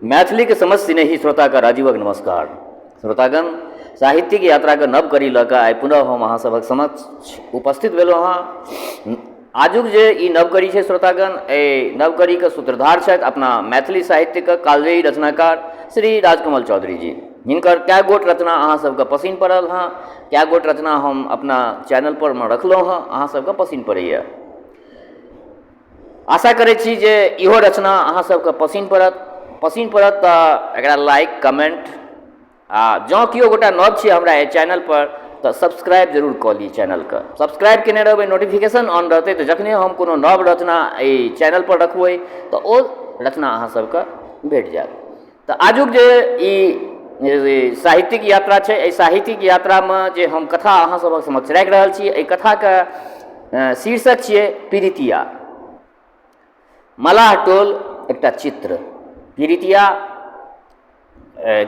मैथिली के समस्त स्नेही श्रोता का राजीवक नमस्कार। श्रोतागण, साहित्यिक यात्रा के नव कड़ी लऽ कऽ आइ पुनः हम अहाँ सभक समक्ष उपस्थित भेलहुँ हँ। आजुक जे ई नवकड़ी छै श्रोतागण, एहि नवकड़ीके सूत्रधार छथि अपना मैथिली साहित्यके कालजयी रचनाकार श्री राजकमल चौधरी जी, जिनकर कए गोट रचना अहाँ सबके पसिन पड़ल हँ, कए गोट रचना हम अपना चैनल पर में रखलहुँ हँ, अहाँ सबके पसिन पड़ैए। आशा करै छी जे इहो रचना अहाँ सबके पसिन पड़त तऽ एकरा लाइक कमेंट आ जँ केओ गोटा नव छी हमरा एहि चैनल पर तऽ सब्सक्राइब जरूर कऽ ली। चैनलके सब्सक्राइब केने रहबै, नोटिफिकेशन ऑन रहतै तऽ जखने हम कोनो नव रचना एहि चैनल पर रखबै तऽ ओ रचना अहाँ सबके भेट जायत। तऽ आजुक जे ई साहित्यिक यात्रा छै, एहि साहित्यिक यात्रामे जे हम कथा अहाँ सबक समक्ष राखि रहल छी, एहि कथाके शीर्षक छियै पीड़ितिया। मलाह टोल एकटा चित्र, पीड़ितिया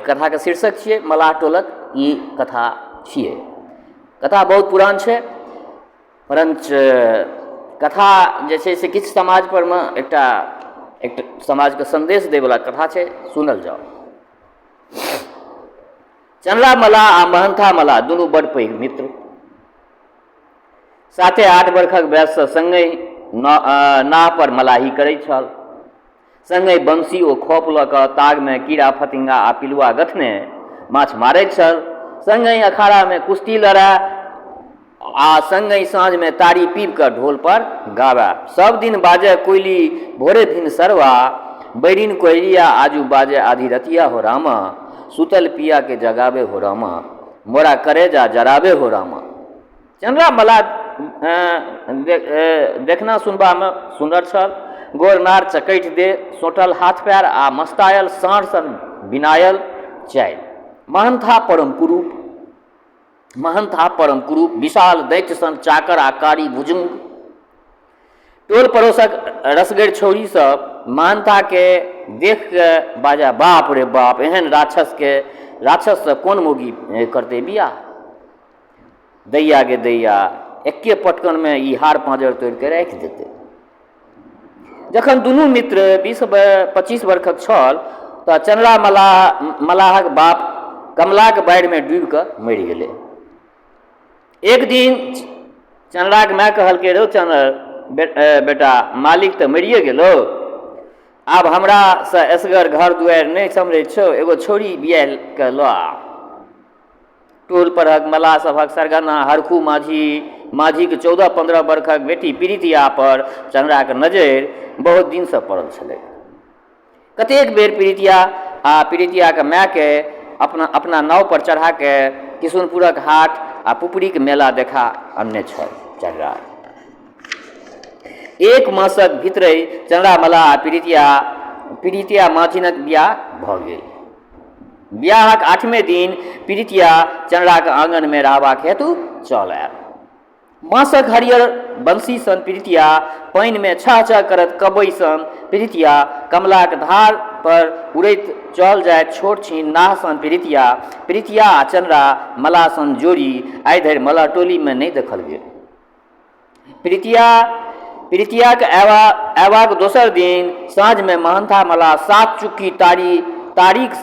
कथा के शीर्षक छियै। मलाह टोलक ई कथा छियै। कथा बहुत पुरान छै, परंच कथा जे छै से किछु समाज पर में एकटा समाज के संदेश दैवला कथा छै। सुनल जाओ। चंद्रा मलाह आ महंथा मलाह दुनू बड़ पैघ मित्र, 7-8 वर्षक वयससँ संगहि नाव पर मलाही करैत छल। संगहि बंसी ओ खोप लऽ कऽ तागमे कीड़ा फतिंगा आ पिलुआ गथने माछ मारैत छल। संगहि अखाड़ामे कुश्ती लड़ाए आ संगहि साँझमे तारी पीब कऽ ढोल पर गाबे। सब दिन बाजे कोयली भोरे भिन सरवा, बैरिन कोयलिया आजू बाजे आधी रतिया हो रामा, सुतल पिया के जगावे हो रामा, मोरा करेजा जरावे हो रामा। चंद्रा मलाह देखना सुनबा में सुंदर छल। गोरनार चकैठ दे, सोटल हाथ पैर आ मस्तायल साँढ़ सन बिनायल चालि। महंथा परम कुरूप, विशाल दैत्य सन चाकर आ कारी भुजुंग। टोल पड़ोसक रसगैर छौरी सब महंथा के देख के बाजा, बाप रे बाप, एहन राक्षस से कोन मोगी करते बियाह। दैया गे दैया, एके पटकन में ई हार पाँजर तोड़ के राखि देते। जखन दुनू मित्र 20-25 वर्षक छल तऽ चंद्रा मलाहक बाप कमलाक बाढ़ि में डूबि कऽ मरि गेलै। एक दिन चंद्राक माय कहलकै, रो चंद्र बेटा, मालिक तऽ मरिए गेलो, आब हमरा से असगर घर दुआरि नहि सम्हरै छौ, एगो छोरी बियाह के लऽ आ। टोल परहक मलाह सभक सरगना हरखू माझी के 14-15 वर्षक बेटी पीड़ितिया पर चंद्राक नजरि बहुत दिन से पड़ल छलै। कतेक बेर पीड़ितिया के माय के अपना नाव पर चढ़ा के किशुनपुरक हाट आ पुपरीक मेला देखा अनने छल। चंद्रा 1 मासक भीतरे चंद्रा मलाह आ पीड़ितिया माझिनक बियाह भऽ गेल। बियाहक 8वें दिन पीड़ितिया चंद्राक आंगन में रहबाक हेतु चल आयल। बाँसक हरियर बंसी सन पीड़ितिया, पानि में छह करत कबई सन पीड़ितिया, कमलाक धार पर उड़ैत चल जाय छोट छीन नाह सन पीड़ितिया आ चंद्रा मलाह सन जोड़ी आइ धरि मलाह टोली में नहीं देखल गेल। पीड़ितिया के अयबाक दोसर दिन साँझ में महंथा मलाह 7 चुक्की तारीख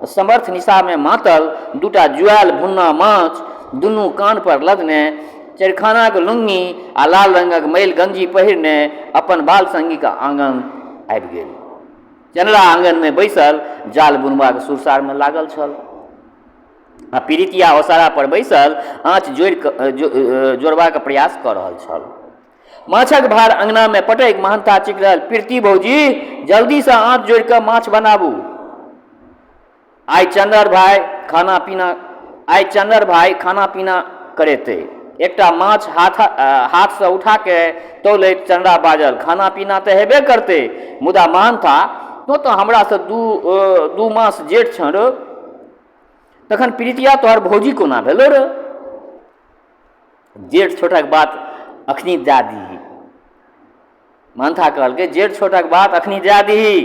समर्थ निशा में मातल, 2टा जुआल भुन्ना माछ दुनू कान पर लदने, चरखाना के लुंगी आ लाल रंगक मैल गंजी पहिरने अपन बाल संगी के आंगन आबि गेल। चंद्रा आंगन में बैसल जाल बुनबाक सुरसार में लागल छल आ पीड़ितिया ओसारा पर बैसल आँच जोड़बाक प्रयास कऽ रहल छल। माछक भार अंगना में पटैक महंथा चिकरल, पीड़िती भौजी, जल्दी से आँच जोड़ कऽ माछ बनाबू। आइ चंद्र भाई खाना पीना करेते। एकटा माछ हाथ से उठा के तौलैत चंद्रा बाजल, खाना पीना तऽ हेबे करते, मुदा महंथा तो हमरा से 2 मास जेठ छ रो। तखन पीड़ितिया तोहर भौजी कोना भेलो रे? जेठ छोटक बात अखनी दए दीही। महंथा कहलकै, जेठ छोटक बात अखनी दए दीही।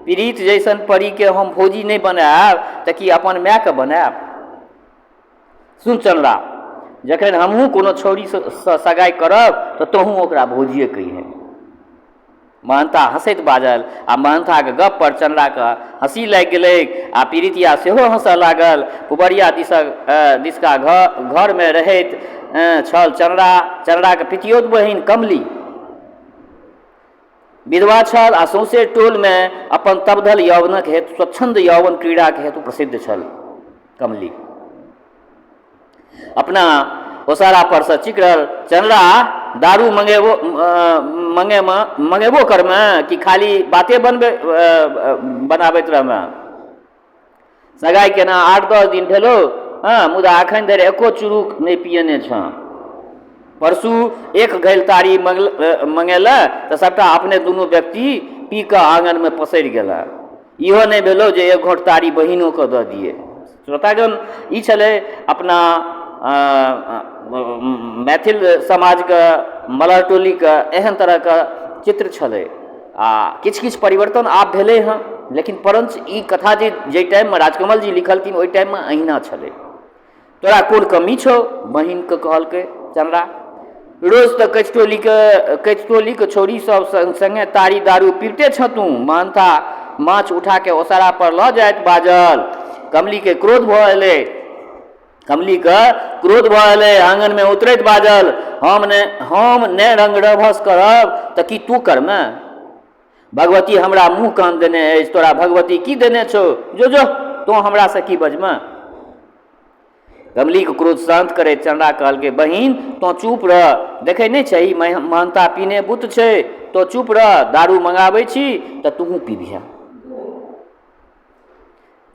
पीड़ित जैसन परी के हम भौजी नहीं बनायब तऽ कि अपन माय के बनायब? सुन चंद्रा, जखन हमहूँ कोनो छौरी से सगाई करब तऽ तोहूँ ओकरा भौजिए कहिहें। महंता हंसैत बाजल आ महंताक गप पर चंद्राके हंसी लागि गेलै आ पीड़ितिया सेहो हंसऽ लागल। पुबरिया दिसका घरमे रहैत छल चंद्राके पितियोत बहिन कमली विधवा छल आ सौंसे टोलमे अपन तबधल यौवनक हेतु स्वच्छंद यौवन क्रीड़ाके हेतु प्रसिद्ध छल। कमली अपना ओसारा पर से चिकरल चंद्रा दारू मंगेबो करमे कि खाली बाते बनाबैत रहमे। सगाई केना 8-10 दिन भेलो मुदा अखन धरि एको चुरूक नहीं पियने छ। परसू एक घैल तारी मंगेला तो सबटा अपने दुनू व्यक्ति पी कऽ आंगन में पसरि गेला। इहो नहीं भेलो जे एक घोट तारी बहिनों को दऽ दिए। श्रोतागण ई छलै अपना मैथिल समाज के मलर टोली के एहन तरह का चित्र छलै। आ किछ किछ परिवर्तन आब भेलै हँ, लेकिन परंच ई कथा जे टाइम में राजकमल जी लिखलखिन ओहि टाइम में अहिना छलै। तोरा कोन कमी छौ, बहिन के कहलकै चंद्रा। रोज तो कचटोली के छोरी सब संगे तारी दारू पीबते छ तू। मानता माछ उठा के ओसारा पर लऽ जाइत बाजल। कमली के क्रोध भऽ एलै आंगन में उतरैत बाजल, हम ने रंग रभस करब तऽ की तू करमे। भगवती हमरा मुँह कान देने अछि, तोरा भगवती की देने छौ, जो तो हमरा से की बजमे। कमली के क्रोध शांत करे चंद्रा कहलकै, बहिन तो चुप रह, देखे नहीं छही महंता पीने बुत छै, तो चुप रह, दारू मंगाबै छी तऽ तूहू पीबिहे।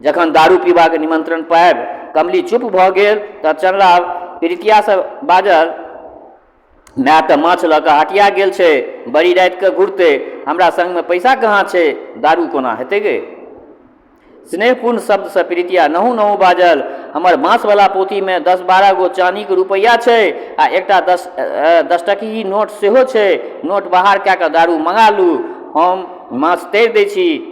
जखन दारू पीबाक निमंत्रण पाबि कमली चुप भऽ गेल तऽ चंद्रा पीड़ितिया से बाजल, माय तऽ माछ लऽ कऽ हटिया गेल छै, बड़ी राति के घुरतै, हमरा संग में पैसा कहाँ छै, दारू कोना हेतै गे। स्नेहपूर्ण शब्द से पीड़ितिया नहू बाजल, हमर बाँस वाला पोथी में 10-12 गो चानी के रुपैया छै आ एकटा 10 टकी नोट सेहो छै। नोट बाहर कए कऽ दारू मंगा लू, हम माछ तैर दै छी।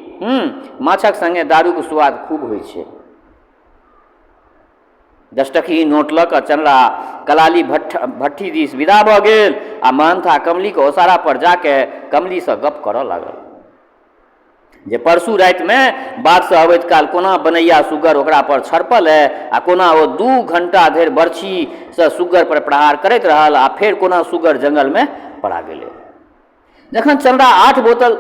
माछक संगे दारू के स्वाद खूब होइ छै। 10 टकी नोट लऽ कऽ चंद्रा कलाली भट्ठी दिस विदा भऽ गेल आ महंता कमली के ओसारा पर जाके कमली से गप करऽ लागल जे परसू राति में बाग से अबैत काल कोना बनैया सुगर ओकरा पर छरपल है आ कोना ओ 2 घंटा धरि बरछी से सुगर पर प्रहार करैत रहल आ फेर कोना सुगर जंगल में पड़ा गेलै। जखन चंद्रा 8 बोतल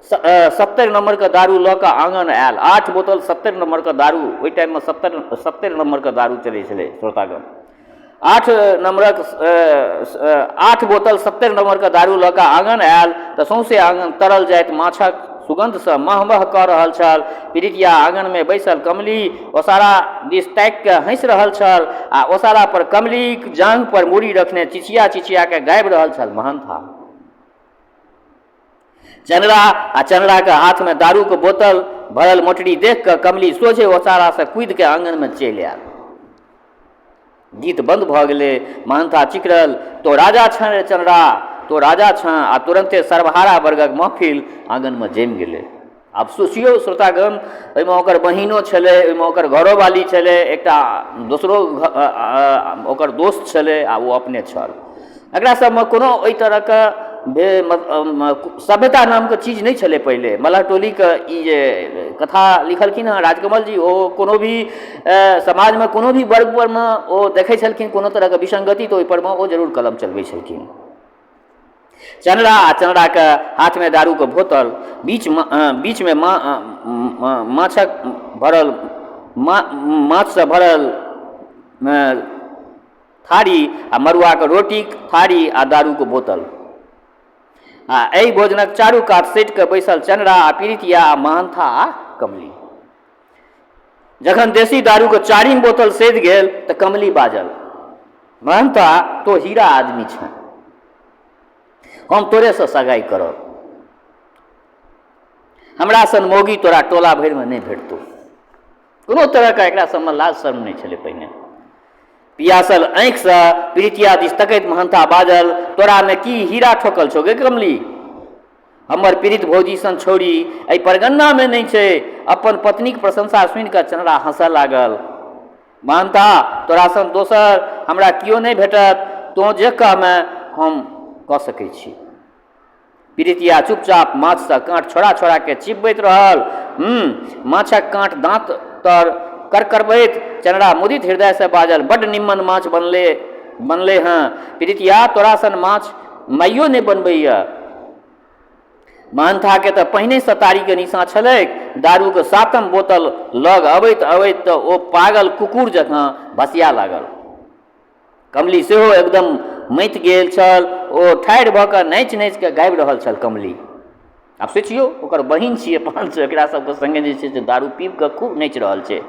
70 नंबर के दारू लऽ कऽ आंगन आयल, 8 बोतल 70 नंबर के दारू, ओहि टाइम में 70 नंबर के दारू चलै छलै श्रोतागण। 8 बोतल 70 नंबर के दारू लऽ कऽ आंगन आयल तऽ सौंसे आंगन तरल जाइत माछक सुगंध से महमह कऽ रहल छल। पीड़ितिया आंगन में बैसल कमली ओसारा दिस ताकि के हंसि रहल छल आ ओसारा पर कमली जांघ पर मूड़ी रखने चिचिया के गाबि रहल छल, महंता। चंद्रा के हाथ में दारू के बोतल भरल मोटरी देख कर कमली सोझे ओसारा से कूद के आंगन में चलि आयल। गीत बंद भऽ गेलै। महंता चिकरल, तो राजा छ रे चंद्रा, तो राजा छ, आ तुरंते सर्वहारा वर्गक महफिल आंगन में जमि गेलै। आब सोचियो श्रोतागण, ओहिमे ओकर बहिनो छलै, ओहिमे ओकर घरोवाली छलै, एकटा दोसरो ओकर दोस्त छलै आ वो अपने छल। एकरा सबमे कोनो ओहि तरह के सभ्यता नाम के चीज नहीं छलै पहले। मलह टोली के ई जे कथा लिखलखिन हँ राजकमल जी, ओ कोनो भी समाज में कोनो भी वर्ग पर में ओ देखै छलखिन कोनो तरह के विसंगति तो ओहि पर में ओ जरूर कलम चलबै छलखिन। चंद्रा के हाथ में दारू के बोतल, बीच में माछक भरल माछ से भरल थारी आ मरुआ के रोटी थारी आ दारू के बोतल। एहि भोजनक चारू कात सटि के बैसल चंद्रा आ पीड़ितिया आ महंता आ कमली। जखन देसी दारू के 4म बोतल सधि गेल तऽ कमली बाजल, महंता तो हीरा आदमी छ, हम तोरे से सगाई करब। हमरा सन मौगी तोरा टोला भरि में नहीं भेटतौ। कोनो तरह का एकरा सबमे लाज शर्म नहीं छलै पहिने। पियासल आँखि से पीड़ितिया दिस तकैत महंता बाजल, तोरा में की हीरा ठोकल छौ गे कमली। हमर पीड़ित भौजी सन छौड़ी एहि परगन्ना में नहीं छै। अपन पत्नीक प्रशंसा सुनि कऽ चंद्रा हंसऽ लागल। महंता तोरा सन दोसर हमरा कियो नहीं भेटत, तो जे कहमे हम कऽ सकै छी। पीड़ितिया चुपचाप माछ से काँट छोड़ा छोड़ा के चिबैत रहल। माछक काँट दाँत तर करकरबैत चंद्रा मुदित हृदय से बाजल, बड्ड निम्मन माछ बनले हैं। पीड़ितिया तोरा सन माछ माइयो नहीं बनबैया। महंथा के तो पहिने से तारी के निशा छलैक। दारू के 7म बोतल लग अबैत अबैत तो ओ पागल कुकुर जकाँ भसिया लागल। कमली सेहो एकदम मति गेल छल। ओ ठाढ़ि भऽ कऽ नाचि नाचि कऽ गाबि रहल छल। कमली आब सोचियो, ओकर बहिन छियै 500, एकरा सबके संगे जे छै से दारू पीब कऽ खूब नाचि रहल छै।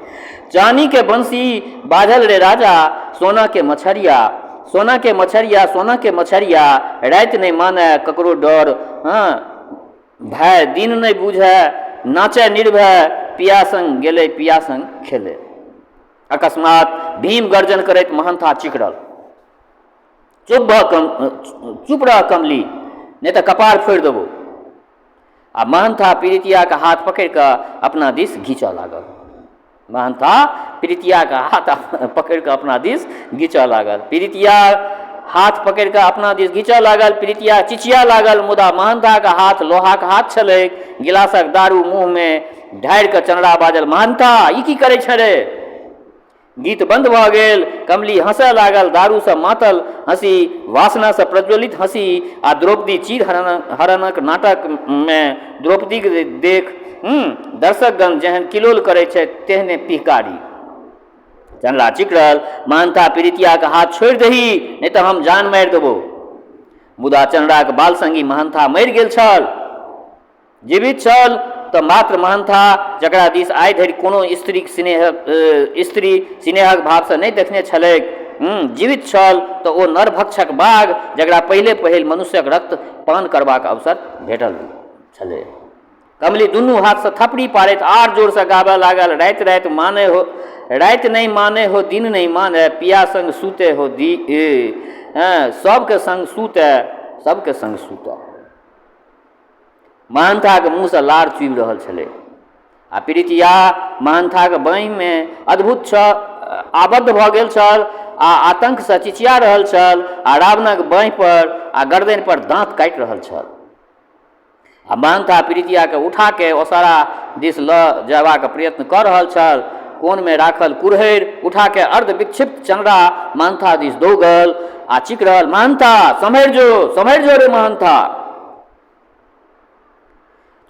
चानी के बंसी बाजल रे राजा, सोना के मछरिया, सोना के मछरिया, सोना के मछरिया, राति नहीं माने ककरो डर। हाँ भय दिन नहीं बुझे, नाचे निर्भय, पिया संग गेले पिया संग खेले। अकस्मात भीम गर्जन करैत महंथा चिकरल, चुप रह कमली, नहीं तो कपार फोड़ देबो। आ महंथा पीड़ितिया का हाथ पकड़ कर अपना दिस घींचऽ लागल। महंथा पीड़ितिया का हाथ पकड़ कर अपना दिस घींचऽ लागल। पीड़ितिया हाथ पकड़ कर अपना दिस घींचऽ लागल। पीड़ितिया चिचिया लागल, मुदा महंथा का हाथ लोहा का हाथ छलै। गिलासक दारू मुँह में ढारि कऽ चंद्रा बाजल, महंथा ई की करै छै रे? गीत बंद भऽ गेल। कमली हंसऽ लागल, दारू से मातल हंसी, वासना से प्रज्वलित हंसी। आ द्रौपदी चीर हरणक नाटक में द्रौपदी के देख दर्शकगण जेहन किलोल करे छै तेहने पिहकारी। चंद्रा चिकरल, महंथा पीड़ितिया के हाथ छोड़ि दही, नहीं तो हम जान मारि देबो। मुदा चंद्रा के बाल संगी महंथा मरि गेल छल। जीवित छल तो मात्र महंथा, जकरा दिस आइ धरि कोनो स्त्री स्नेहक भाव से नहीं देखने छलैक। जीवित छल तो ओ नरभक्षक बाघ, जकरा पहिले पहिल मनुष्यक रक्त पान करबाक अवसर भेटल छलै। कमली दुनू हाथ से थपड़ी पारैत आर जोर से गाबऽ लागल, राति राति माने हो, राति नहीं माने हो, दिन नहीं माने, पिया संग सूते हो सबके संग सूते, सबके संग सूते। महंथा के मुँह से लार चुबि रहल छलै। आ पीड़ितिया महंथा के बाँहि में अद्भुत आबद्ध भऽ गेल छल आ आतंक से चिचिया रहल छल। आ रावणक बाँहि पर आ गर्दन पर दाँत काटि रहल छल। आ महंथा पीड़ितिया के उठा के ओसारा दिस लऽ जयबाक प्रयत्न कऽ रहल छल। कोन में राखल कुरहरि उठा के अर्ध विक्षिप्त चंद्रा महंथा दिस दौगल आ चिकरल, महंथा सम्हरि जो रे महंथा।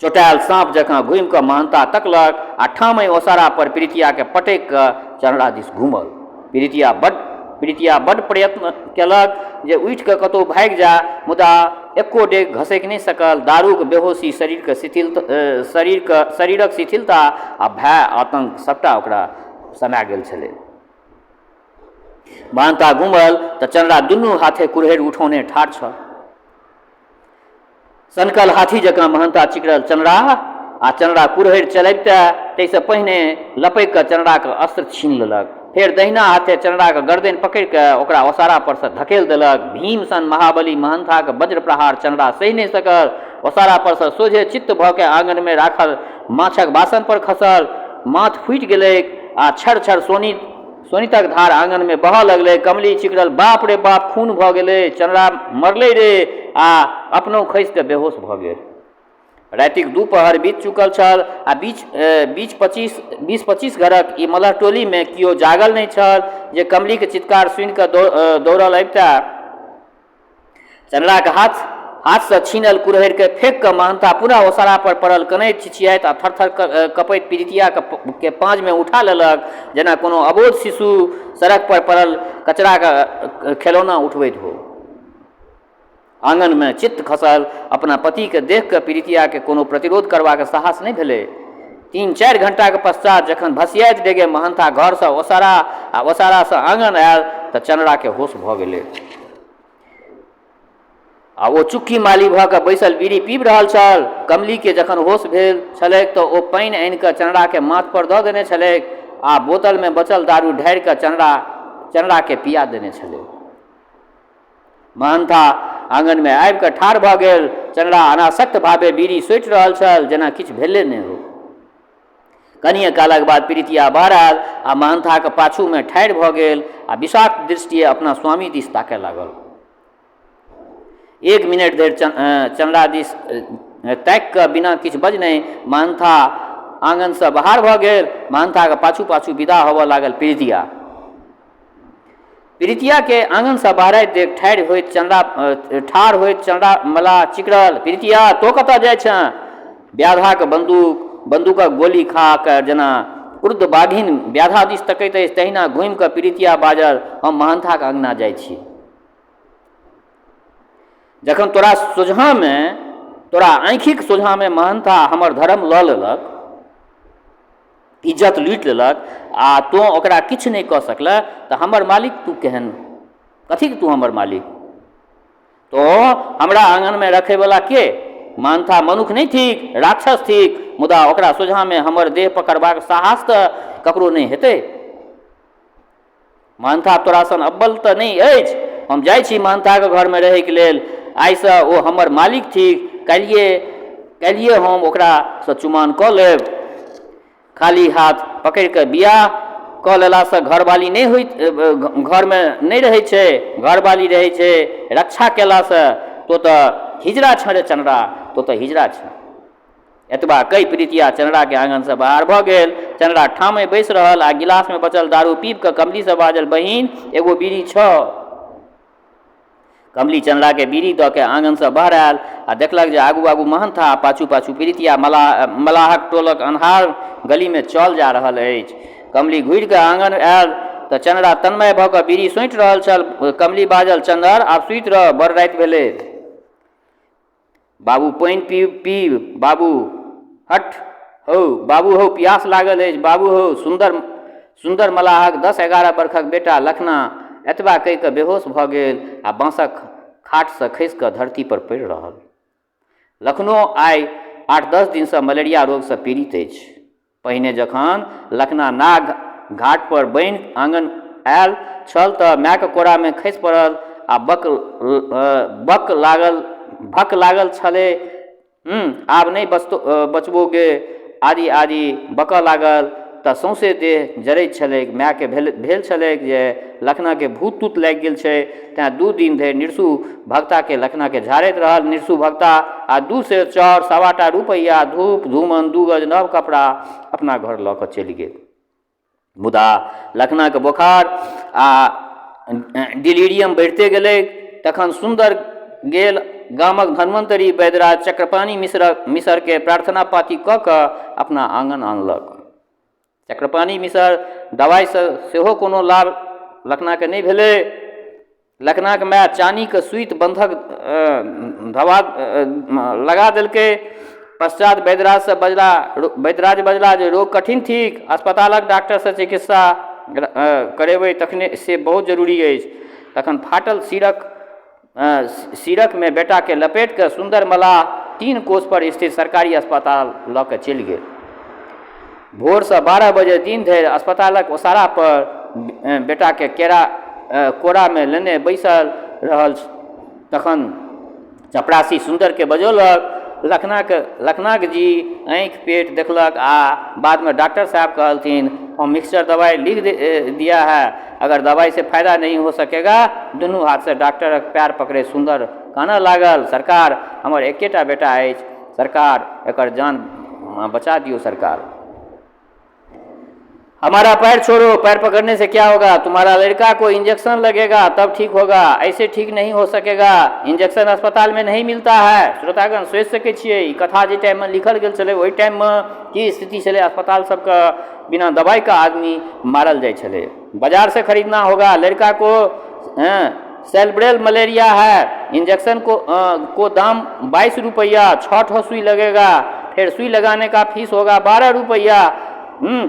चोटायल सांप जकाँ घुमि कऽ महंथा तकलक आ ठामै ओसारा पर पीड़ितिया के पटक कऽ चंद्रा दिस घूमल। पीड़ितिया बड्ड प्रयत्न केलक जे उठि कऽ कतहु भागि जाय, मुदा एको डेग घसकि नहीं सकल। दारूक बेहोशी शरीरक शिथिलता आ भय आतंक सबटा ओकरा समा गेल छलै। महंथा घूमल तऽ चंद्रा दुनू हाथे कुरहरि उठौने ठाढ़ छल। सनकल हाथी जकाँ महंथा चिकरल चंद्रा कुरहरि चलबिते ताहिसँ पहिने लपकि कऽ चंद्रा के अस्त्र छीन लेलक। फेर दहिना हाथे चंद्रा के गर्दन पकड़ि कऽ ओकरा ओसारा पर से धकेल देलक। भीम सन महाबली महंथा के वज्र प्रहार चंद्रा सहि नहीं सकल। ओसारा पर से सोझे चित्त भऽ के आंगन में राखल माछक बासन पर खसल। माथ फूटि गेलै आ छर छर सोनितक धार आंगन में बहऽ लगलै। कमली चिकरल, बाप रे बाप, खून भऽ गेलै, चंद्रा मरलै रे, आ अपनो खसि कऽ बेहोश भऽ गेल। रातिक दुपहर बीत चुकल छल आ 20-25 घरक ई मलह टोली में कियो जागल नहीं छल जे कमली के चित्कार सुनि कऽ दौड़ल अबिता। चंद्रा के हाथ से छीनल कुरहरि के फेंक कऽ महंथा पुनः ओसारा पर पड़ल। कनैत चिचियाइत आ थरथर कपैत पीड़ितिया के पाँज में उठा लेलक, जेना कोनो अबोध शिशु सड़क पर पड़ल कचरा के खिलौना उठबैत हो। आंगन में चित्त खसल। अपना पति के देख कऽ पीड़ितिया के कोनो प्रतिरोध करबाक साहस नहीं भेलै। 3-4 घंटा के पश्चात जखन भसियाइत डेगे महंथा घर से ओसारा से आंगन आयल तऽ चंद्रा के होश भऽ गेलै। आ ओ चुक्की माली भऽ कऽ बैसल बीड़ी पीब रहल छल। कमली के जखन होश भेल छलैक तऽ ओ पानि आनि कऽ चंद्रा के माथ पर दऽ देने छलैक आ बोतल में बचल दारू ढारि कऽ चंद्रा के पिया देने छलैक। महंथा आंगन में आबि कऽ ठाढ़ भऽ गेल। चंद्रा अनासक्त भावे बीड़ी सोटि रहल छल, जेना किछु भेले नहि हो। कनिए कालक बाद पीड़ितिया बाहर आयल आ महंथा के पाछू में ठाढ़ भऽ गेल आ विषाक्त दृष्टि अपना स्वामी दिस ताकय लागल। एक मिनट धरि चंद्रा दिस ताकि कऽ बिना किछु बज नहि मानथा आंगनसँ बाहर भऽ गेल। मानथाके पाछू पाछू विदा होबऽ लागल प्रीतिया। प्रीतियाके आंगनसँ बाहर देख ठाढ़ होइत चंद्रा मल्लाह चिकरल, प्रीतिया तो कतऽ जाइ छँ? व्याधाक बंदूकक गोली खा कऽ जेना क्रुद्ध बाघिन व्याधा दिस तकैत अछि तहिना घुमि कऽ प्रीतिया बाजल, हम महंथाक अंगना जाइ छी। जखन तोरा आँखिक सोझाँमे महंथा हमर धर्म लऽ लेलक, इज्जत लूटि लेलक आ तोँ ओकरा किछु नहि कऽ सकलह तऽ हमर मालिक तू केहन? कथीके तू हमर मालिक? तो हमरा आंगनमे रखैवला के? महंथा मनुख नहि थिक, राक्षस थिक, मुदा ओकरा सोझाँमे हमर देह पकड़बाक साहस तऽ ककरो नहि हेतै। महंथा तोरा सन अब्बल तऽ नहि अछि। हम जाइ छी महंथाके घरमे रहैके लेल। आइसँ ओ हमर मालिक थिक। काल्हिए हम ओकरासँ चुमाओन कऽ लेब। खाली हाथ पकड़ि कऽ बियाह कऽ लेलासँ घरवाली नहि होइत, घरमे नहि रहै छै, घरवाली रहै छै रक्षा केलासँ। तो तऽ हिजड़ा छ रे चंद्रा, तो तऽ हिजड़ा छ। एतबा कई प्रीतिया चंद्राके आंगनसँ बाहर भऽ गेल। चंद्रा ठामे बैसि रहल आ गिलासमे बचल दारू पीब कऽ कमलीसँ बाजल, बहिन एगो बीड़ी छ? कमली चंद्राके बीड़ी दऽ के आंगनसँ बाहर आयल आ देखलक जे आगू आगू महंथा, पाछू पाछू प्रीतिया मलाहक टोलक अन्हार गलीमे चल जा रहल अछि। कमली घुरि कऽ आंगन आयल तऽ चंद्रा तन्मय भऽ कऽ बीड़ी सोंटि रहल छल। कमली बाजल, चंद्र आब सुति रह, बड़ राति भेलै। बाबू पानि पीब, बाबू हट हौ, बाबू हौ प्यास लागल अछि, बाबू हौ। सुन्दर मलाहक 10-11 बरखक बेटा लखना एतबा कहि कऽ बेहोश भऽ गेल आ बाँसक खाटसँ खसि कऽ धरती पर पड़ि रहल। लखनो आइ 8-10 दिनसँ मलेरिया रोगसँ पीड़ित अछि। पहिने जखन लखना नाग घाट पर बनि आंगन आयल छल तऽ मायके कोरामे खसि पड़ल आ भक लागल छलै, आब नहि बचबोगे आदि आदि बकऽ लागल तऽ सौंसे देह जरैत छलैक। मायके भेल छलैक जे लखनाके भूत तूत लागि गेल छै, तेँ 2 दिन धरि निरसू भक्ताके लखनाके झाड़ैत रहल। निरसू भक्ता आ 2 सेर चाउर, 1.25 रुपैया, धूप धूमन, 2 गज नव कपड़ा अपना घर लऽ कऽ चलि गेल। मुदा लखनाके बोखार आ डिलीरियम बढ़िते गेलै। तखन सुन्दर गेल गामक धन्वन्तरी वैद्यराज चक्रपाणी मिसरके प्रार्थना पाती कऽ कऽ अपना आंगन आनलक। चक्रपाणी मिसर दवाइसँ सेहो कोनो लाभ लखनाके नहि भेलै। लखनाके माय चानीके सुइत बंधक धवा लगा देलकै। पश्चात वैद्यराज बजला जे रोग कठिन थिक, अस्पतालक डॉक्टरसँ चिकित्सा करेबै तखने से बहुत जरूरी अछि। तखन फाटल सिरकमे बेटाके लपेट कऽ सुन्दर मल्लाह 3 कोस पर स्थित सरकारी अस्पताल लऽ कऽ चलि गेल। भोरसँ 12 बजे दिन धरि अस्पतालक ओसारा पर बेटाके कोरामे लेने बैसल रहल। तखन चपरासी सुन्दरके बजौलक, लखनाक जी आँखि पेट देखलक आ बादमे डॉक्टर साहब कहलथिन, हम मिक्सचर दवाई लिख दिया है, अगर दवाई से फायदा नहीं हो सकेगा। दुनू हाथ से डॉक्टर पैर पकड़े सुंदर कानऽ लागल, सरकार हमर एकेटा बेटा अछि, सरकार एकर जान बचा दियो सरकार। हमारा पैर छोड़ो, पैर पकड़ने से क्या होगा? तुम्हारा लड़का को इंजेक्शन लगेगा तब ठीक होगा, ऐसे ठीक नहीं हो सकेगा। इंजेक्शन अस्पताल में नहीं मिलता है। श्रोतागण सोचि सकै छियै ई कथा जे टाइममे लिखल गेल छलै ओहि टाइममे की स्थिति छलै। अस्पताल सबके बिना दवाई का आदमी मारल जाइ छलै। बाजार से खरीदना होगा, लड़का को सेल्ब्रेल मलेरिया है, इंजेक्शन को दाम 22 रुपया, 6 ठो सुई लगेगा, फिर सुई लगाने का फीस होगा 12 रुपया।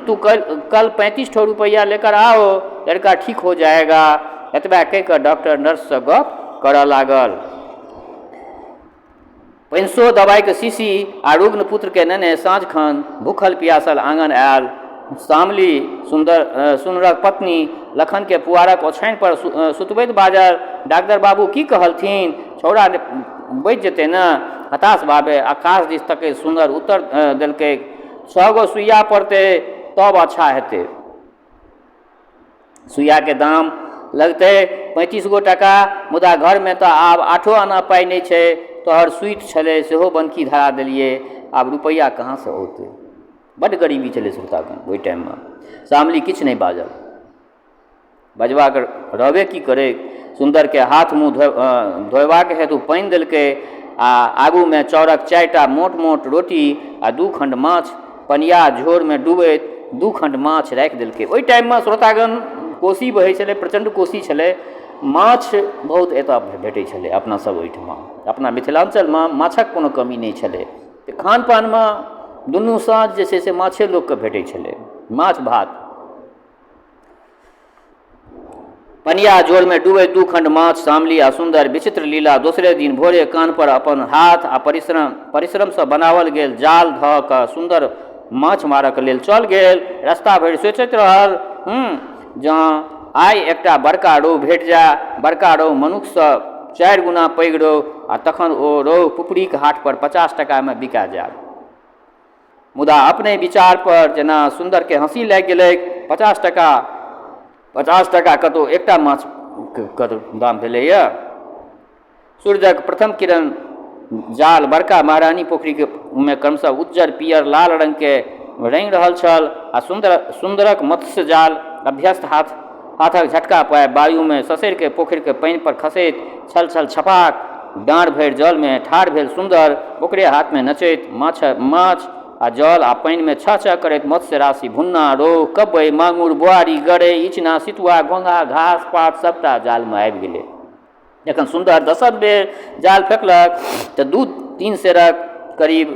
तू कल 35 ठो रुपया लेकर आओ, लड़का ठीक हो जाएगा। एतबा कहि कऽ डॉक्टर नर्ससँ गप करऽ लागल। 500 दवाइके शीशी आ रुग्ण पुत्रके नेने साँझ खन भूखल प्यासल आंगन आयल। शामली सुन्दरक पत्नी लखनके पुआरक ओछानि पर सुतबैत बाजल, डॉक्टर बाबू की कहलथिन? छौड़ा बचि जेतै ने? हताश भावे आकाश दिस तकैत सुन्दर उत्तर देलकै, 6 गो सुइया पड़तै तब अच्छा हेतै। सुइयाके दाम लगतै 35 गो टका, मुदा घरमे तऽ आब 8 आना पाइ नहि छै, तोहर सुति छलै सेहो बन्की धरा देलियै, आब रुपैआ कहाँसँ औतै। बड्ड गरीबी छलै श्रोतागण ओहि टाइममे। शामली किछु नहि बाजल, बजबाक रहबे की करै। सुन्दरके हाथ मुँह धोयबाक हेतु पानि देलकै आ आगूमे चाउरक 4टा मोट मोट रोटी आ 2 खण्ड माछ, पनिया झोरमे डूबैत 2 खण्ड माछ राखि देलकै। ओहि टाइममे श्रोतागण कोसी बहै छलै, प्रचण्ड कोसी छलै, माछ बहुत एतऽ भेटै छलै अपना सब ओहिठाम। अपना मिथिलाञ्चलमे माछक कोनो कमी नहि छलै। खान पानमे दुनू साँझ जे छै से माछे लोकके भेटै छलै, माछ भात। पनिया जोरमे डूबे 2 खण्ड माछ, शामली आ सुन्दर विचित्र लीला। दोसरे दिन भोरे कान पर अपन हाथ आ परिश्रमसँ बनावल गेल जाल धऽ कऽ सुन्दर माछ मारक लेल चल गेल। रास्ता भरि सोचैत रहल, जँ आइ एकटा बड़का रोहु भेट जाय, बड़का रोहु मनुखसँ 4 गुना पैघ रोहु, आ तखन ओ रोहु पुपरीक हाट पर 50 टकामे बिका जाय। मुदा अपने विचार पर जेना सुन्दरके हँसी लागि गेलै। 50 टका कतौ एकटा माछ कतौ दाम भेलैए। सूर्यक प्रथम किरण जाल बड़का महारानी पोखरीमे क्रमशः उज्जर पियर लाल रंगके रंगि रहल छल, आ सुन्दरक मत्स्य जाल अभ्यस्त हाथक झटका पाए वायुमे ससरिके पोखरिके पानि पर खसैत छल छपाक। डाँढ़ भरि जलमे ठाढ़ भेल सुन्दर, ओकरे हाथमे नचैत माछ आ जल आ पानिमे छह करैत मत्स्य राशि, भुन्ना, रोहु, कब्बै, मांगुर, बोआरी, गरइ, इचना, सितुआ, घोंघा, घास पात सबटा जालमे आबि गेलै। जखन सुन्दर 10 बेर जाल फेंकलक तऽ 2-3 सेरक करीब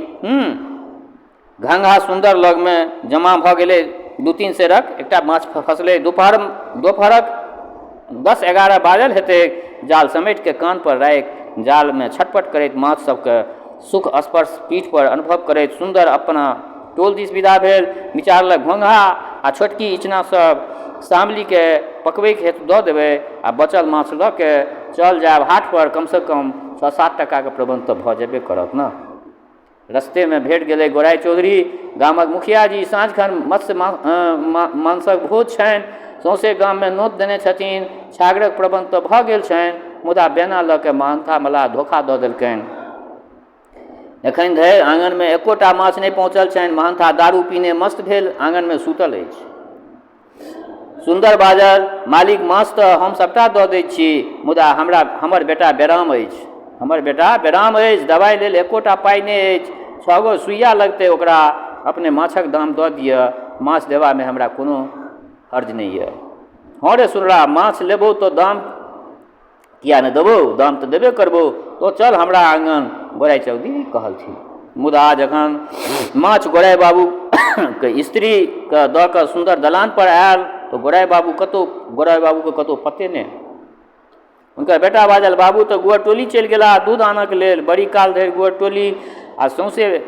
घोंघा सुन्दर लगमे जमा भऽ गेलै। 2-3 सेरक एकटा माछ फंसलै। दोपहरक 10-11 बाजल हेतै। जाल समेटि के कान पर राखि जालमे छटपट करैत माछ सबके सुख स्पर्श पीठ पर अनुभव करैत सुन्दर अपना टोल दिस विदा भेल। विचारलक, घोंघा आ छोटकी इचना सब शामलीके पकबैके हेतु दऽ देबै आ बचल माछ लऽ के चल जायब हाट पर। कमसँ कम 6-7 टकाके प्रबन्ध तऽ भऽ जेबे करत ने। रस्तेमे भेट गेलै गोराइ चौधरी, गामक मुखिया जी। साँझखन मत्स्य मांसक भोज छनि, सौंसे गाममे नोत देने छथिन। छागरक प्रबन्ध तऽ भऽ गेल छनि, मुदा बेना लऽ के महंथा मल्लाह धोखा दऽ देलकनि। एखन धरि आँगनमे एकोटा माछ नहि पहुँचल छनि। महंथा दारू पीने मस्त भेल आँगनमे सुतल अछि। सुन्दर बाजल, मालिक माछ तऽ हम सबटा दऽ दै छी, मुदा हमर बेटा बेराम अछि। हमर बेटा बेराम अछि, दवाइ लेल एकोटा पाइ नहि अछि। 6 गो सुइया लगतै ओकरा। अपने माछक दाम दऽ दिअ, माछ देबामे हमरा कोनो हर्ज नहि यऽ। हँ रे सुनरा, माछ लेबौ तऽ दाम किया नहि देबौ, दाम तऽ देबे करबौ। तो चल हमरा आँगन, गोराइ चौधरी कहलथिन। मुदा जखन माछ गोराइ बाबूके स्त्रीके दऽ कऽ सुन्दर दलान पर आयल तऽ गोराइ बाबूके कतहु पते नहि। हुनकर बेटा बाजल, बाबू तऽ गुअर टोली चलि गेला दूध आनऽके लेल। बड़ी काल धरि गुअर टोली आ सौंसे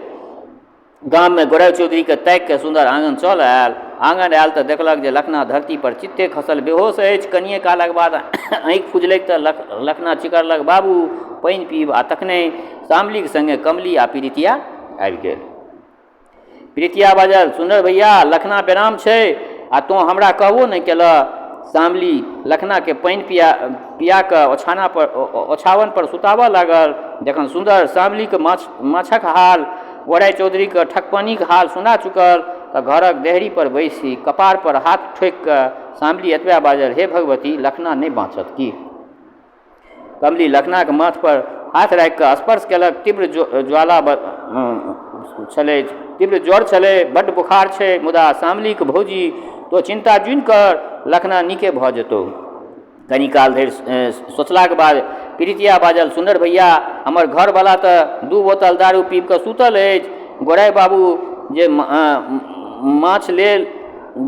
गाममे गोराइ चौधरीके ताकि के सुन्दर आँगन चल आयल। आँगन आयल तऽ देखलक जे लखना धरती पर चित्ते खसल बेहोश अछि। कनिए कालक बाद आँखि खुजलैक तऽ लखना चिकरलक, बाबू पानि पीब। आ तखने शामलीके संगे कमली आ प्रीतिया आबि गेल। प्रीतिया बाजल, सुन्दर भैया, लखना बेराम छै आ तोँ हमरा कहबो नहि केलऽ। शामली लखनाके पानि पिया कऽ ओछावन पर सुताबऽ लागल। जखन सुन्दर शामलीके माछक हाल, गोराइ चौधरीके ठकपनिक हाल सुना चुकल तऽ घरक देहरी पर बैसी कपार पर हाथ ठोकि कऽ शामली एतबे बाजल, हे भगवती, लखना नहि बाँचत की? कमली लखनाके माथ पर हाथ राखि कऽ स्पर्श केलक। तीव्र ज्वर छलै, बड्ड बुखार छै, मुदा शामलीके भौजी तो चिन्ता जुनि कर, लखना नीके भऽ जेतौ। कनी काल धरि सोचलाक बाद प्रीतिया बाजल, सुन्दर भैया, हमर घरवला तऽ 2 बोतल दारू पीब कऽ सुतल अछि। गोराइ बाबू जे माछ लेल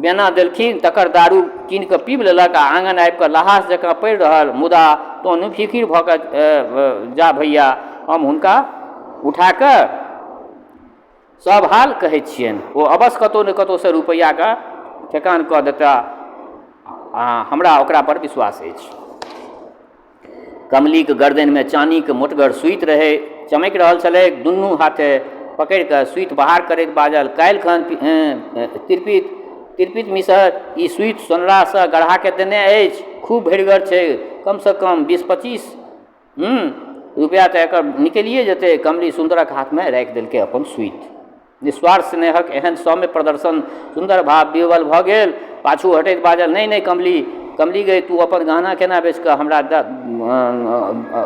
बेना देलखिन तकर दारू कीन कऽ पीब लेलक आ आँगन आबि कऽ लहास जकाँ पड़ि रहल। मुदा तो निफिकिर भऽ कऽ जा भैया, हम हुनका उठा कऽ सब हाल कहै छियनि। ओ अवश्य कतहु ने कतहुसँ रुपैआके ठेकान कऽ देता, हमरा ओकरा पर विश्वास अछि। कमलीके गर्दनिमे चानीके मोटगर सुइत रहै, चमकि रहल छलै। दुनू हाथे पकड़ि कऽ सुइत बाहर करैत बाजल, काल्हिखन तिरपित तिरपित मिसर ई सुइत सोनरासँ गढ़ाके देने अछि, खूब भरिगर छै, कमसँ कम 20-25 रुपैआ तऽ एकर निकलिए जेतै। कमली सुन्दरक हाथमे राखि देलकै अपन सुइत। निस्वार्थ स्नेहक एहन सौम्य प्रदर्शन, सुन्दर भाव विह्वल भऽ गेल। पाछू हटैत बाजल, नहीं नहीं कमली गई, तू अपन गहना केना बेच कऽ हमरा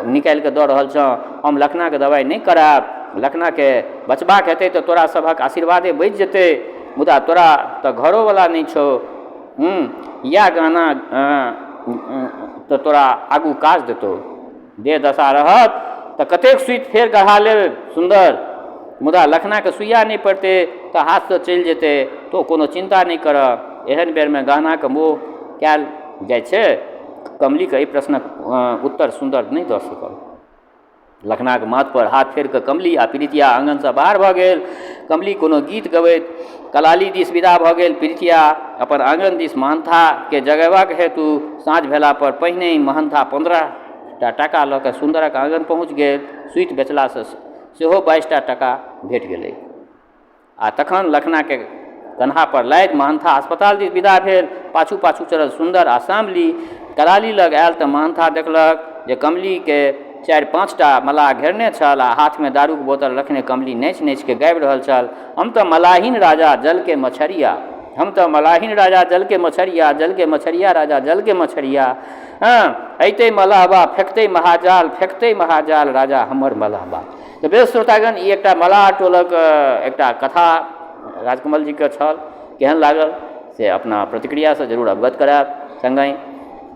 निकालि कऽ दऽ रहल छँ? हम लखनाके दवाइ नहि करायब। लखनाके बचबाक हेतै तऽ तोरा सभक आशीर्वादे बचि जेतै, मुदा तोरा तऽ घरोवला नहि छौ। इएह गहना तऽ तोरा आगू काज देतौ। देह दशा रहत तऽ कतेक सुइत फेर गढ़ा लेब सुन्दर, मुदा लखनाके सुइया नहि पड़तै तऽ हाथसँ चलि जेतै, तो कोनो चिन्ता नहि करऽ। एहन बेरमे गहनाके मोह कयल जाइ छै। कमलीके एहि प्रश्नक उत्तर सुन्दर नहि दऽ सकल। लखनाक माथ पर हाथ फेर कऽ कमली आ प्रीतिया आँगनसँ बाहर भऽ गेल। कमली कोनो गीत गबैत कलाली दिस विदा भऽ गेल। प्रीतिया अपन आँगन दिस महंथाके जगेबाक हेतु साँझ भेला पर पहिने ही महंथा 15टा टाका लऽ कऽ सुन्दरक आँगन पहुँच गेल। सुइत बेचलासँ सेहो 22टा टाका भेट गेलै। आ तखन लखनाके कन्हा पर लादि महंथा अस्पताल दिस विदा भेल। पाछू पाछू चलल सुन्दर आ शामली। कलाली लग आयल तऽ महंथा देखलक जे कमलीके 4-5टा मलाह घेरने छल आ हाथमे दारूक बोतल रखने कमली नाचि नाचि के गाबि रहल छल, हम तऽ मलाहिन राजा जल के मछरिया, हम तऽ मलाहिन राजा जल के मछरिया, जल के मछरिया राजा जल के मछरिया। अइते मलाहबा फेंकते महाजाल, फेंकते महाजाल राजा हमर मलाहबा। तऽ बेस श्रोतागण, ई एकटा मलाह टोलक एकटा कथा राजकमल जी के छल। केहन लागल से अपना प्रतिक्रियासँ जरूर अवगत करायब। संगहि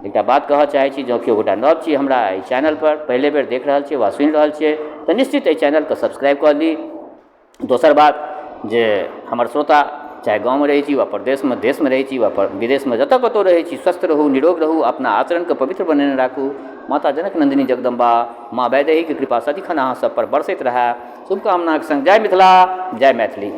एकटा बात कहऽ चाहै छी, जँ केओ गोटा नव छी हमरा एहि चैनल पर, पहले बेर देख रहल छियै वा सुनि रहल छियै, तऽ निश्चित एहि चैनलके सब्सक्राइब कऽ ली। दोसर बात जे हमर श्रोता चाहे गाँवमे रहै छी वा प्रदेशमे, देशमे रहै छी वा विदेशमे, जतऽ कतौ रहै छी, स्वस्थ रहू, निरोग रहू, अपना आचरणके पवित्र बनेने राखू। माता जनक नंदिनी जगदम्बा माँ वैदेहीके कृपा सदिखन अहाँ सब पर बरसैत रहए। शुभकामनाक संग जय मिथिला, जय मैथिली।